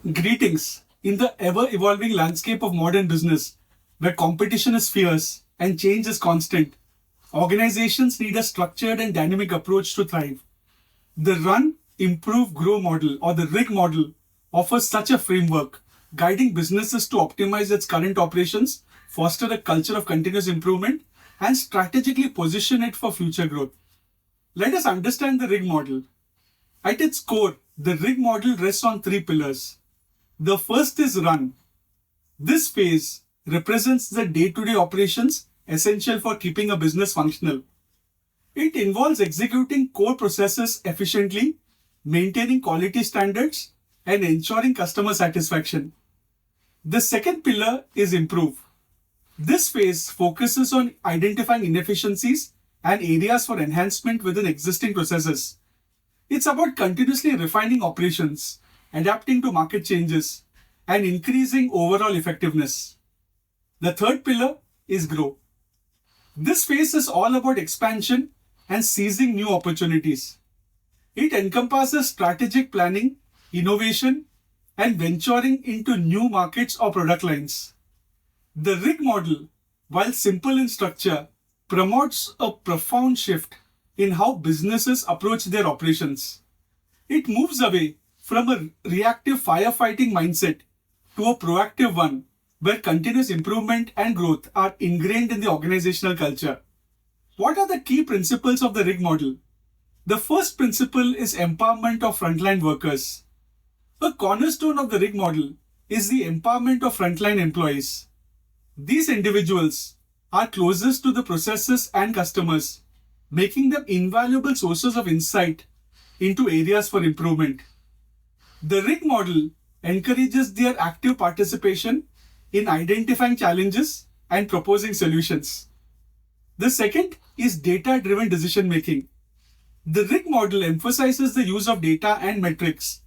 Greetings. In the ever-evolving landscape of modern business, where competition is fierce and change is constant, organizations need a structured and dynamic approach to thrive. The Run, Improve, Grow model or the RIG model offers such a framework, guiding businesses to optimize its current operations, foster a culture of continuous improvement, and strategically position it for future growth. Let us understand the RIG model. At its core, the RIG model rests on three pillars. The first is Run. This phase represents the day-to-day operations essential for keeping a business functional. It involves executing core processes efficiently, maintaining quality standards, and ensuring customer satisfaction. The second pillar is Improve. This phase focuses on identifying inefficiencies and areas for enhancement within existing processes. It's about continuously refining operations, adapting to market changes, and increasing overall effectiveness. The third pillar is Grow. This phase is all about expansion and seizing new opportunities. It encompasses strategic planning, innovation, and venturing into new markets or product lines. The RIG model, while simple in structure, promotes a profound shift in how businesses approach their operations. It moves away from a reactive firefighting mindset to a proactive one where continuous improvement and growth are ingrained in the organizational culture. What are the key principles of the RIG model? The first principle is empowerment of frontline workers. A cornerstone of the RIG model is the empowerment of frontline employees. These individuals are closest to the processes and customers, making them invaluable sources of insight into areas for improvement. The RIG model encourages their active participation in identifying challenges and proposing solutions. The second is data-driven decision making. The RIG model emphasizes the use of data and metrics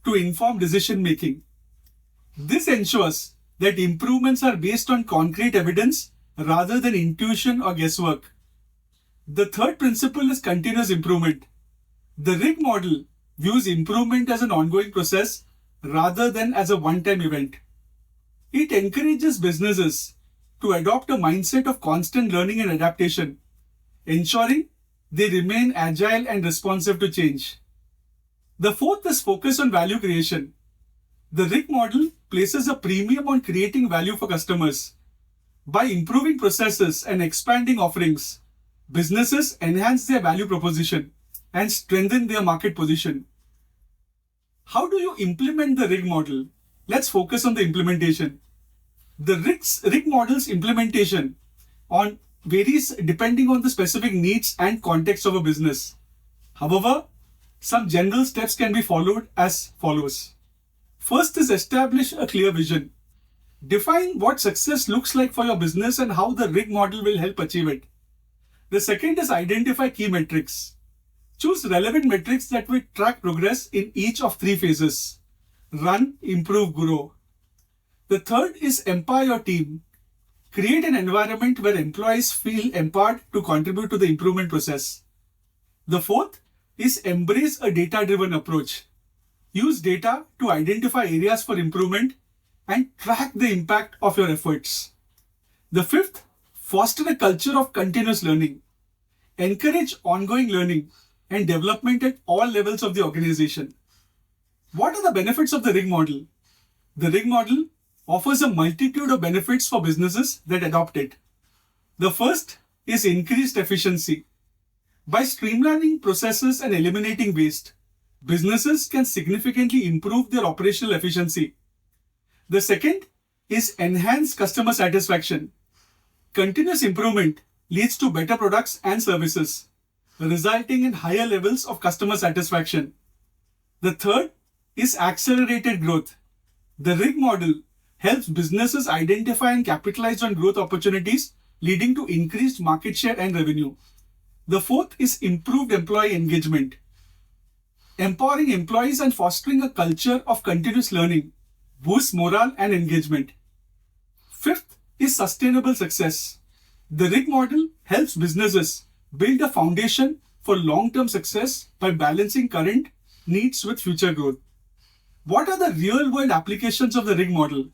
to inform decision making. This ensures that improvements are based on concrete evidence rather than intuition or guesswork. The third principle is continuous improvement. The RIG model views improvement as an ongoing process rather than as a one-time event. It encourages businesses to adopt a mindset of constant learning and adaptation, ensuring they remain agile and responsive to change. The fourth is focus on value creation. The RIG model places a premium on creating value for customers. By improving processes and expanding offerings, businesses enhance their value proposition and strengthen their market position. How do you implement the RIG model? Let's focus on the implementation. The RIG model's implementation varies depending on the specific needs and context of a business. However, some general steps can be followed as follows. First is establish a clear vision. Define what success looks like for your business and how the RIG model will help achieve it. The second is identify key metrics. Choose relevant metrics that will track progress in each of three phases: Run, Improve, Grow. The third is empower your team. Create an environment where employees feel empowered to contribute to the improvement process. The fourth is embrace a data-driven approach. Use data to identify areas for improvement and track the impact of your efforts. The fifth, foster a culture of continuous learning. Encourage ongoing learning and development at all levels of the organization. What are the benefits of the RIG model? The RIG model offers a multitude of benefits for businesses that adopt it. The first is increased efficiency. By streamlining processes and eliminating waste, businesses can significantly improve their operational efficiency. The second is enhanced customer satisfaction. Continuous improvement leads to better products and services, resulting in higher levels of customer satisfaction. The third is accelerated growth. The RIG model helps businesses identify and capitalize on growth opportunities, leading to increased market share and revenue. The fourth is improved employee engagement. Empowering employees and fostering a culture of continuous learning boosts morale and engagement. Fifth is sustainable success. The RIG model helps businesses build a foundation for long-term success by balancing current needs with future growth. What are the real world applications of the rig model?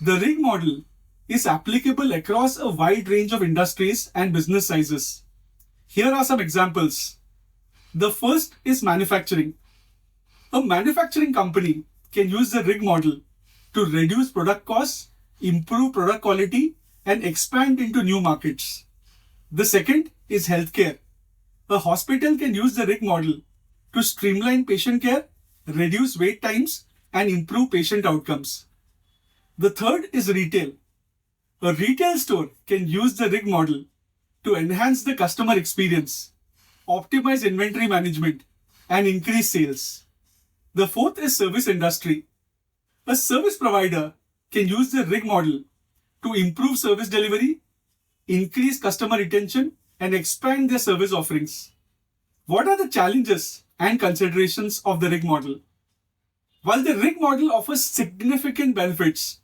The rig model is applicable across a wide range of industries and business sizes. Here are some examples. The first is manufacturing. A manufacturing company can use the rig model to reduce product costs, improve product quality, and expand into new markets. The second is healthcare. A hospital can use the rig model to streamline patient care, reduce wait times, and improve patient outcomes. The third is retail. A retail store can use the rig model to enhance the customer experience, optimize inventory management, and increase sales. The fourth is service industry. A service provider can use the rig model to improve service delivery, increase customer retention, and expand their service offerings. What are the challenges and considerations of the rig model? While the rig model offers significant benefits,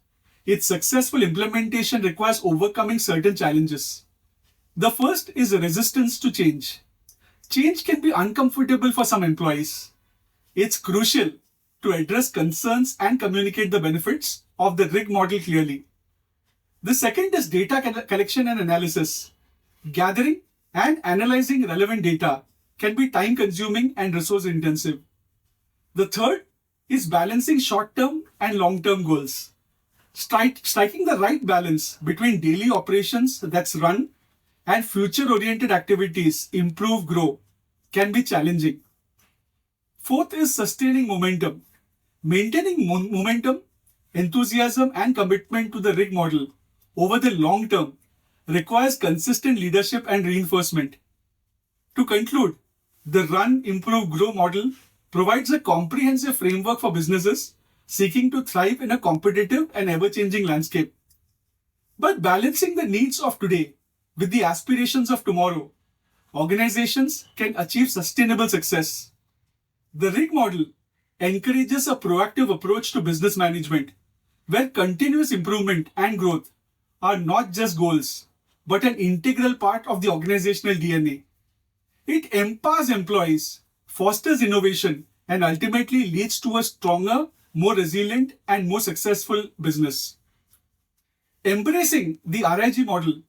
its successful implementation requires overcoming certain challenges. The first is resistance to change. Change can be uncomfortable for some employees. It's crucial to address concerns and communicate the benefits of the rig model clearly. The second is data collection and analysis. Gathering and analyzing relevant data can be time consuming and resource intensive. The third is balancing short term and long term goals. Striking the right balance between daily operations that's run and future oriented activities improve grow can be challenging. Fourth is sustaining momentum. Maintaining momentum, enthusiasm, and commitment to the rig model over the long term requires consistent leadership and reinforcement. To conclude, the Run, Improve, Grow model provides a comprehensive framework for businesses seeking to thrive in a competitive and ever-changing landscape. But balancing the needs of today with the aspirations of tomorrow, organizations can achieve sustainable success. The rig model encourages a proactive approach to business management, where continuous improvement and growth are not just goals, but an integral part of the organizational DNA. It empowers employees, fosters innovation, and ultimately leads to a stronger, more resilient, and more successful business. Embracing the RIG model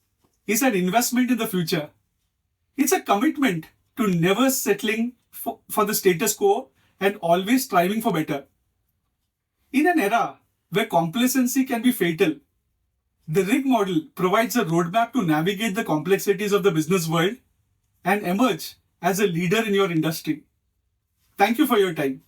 is an investment in the future. It's a commitment to never settling for the status quo and always striving for better. In an era where complacency can be fatal, the rig model provides a roadmap to navigate the complexities of the business world and emerge as a leader in your industry. Thank you for your time.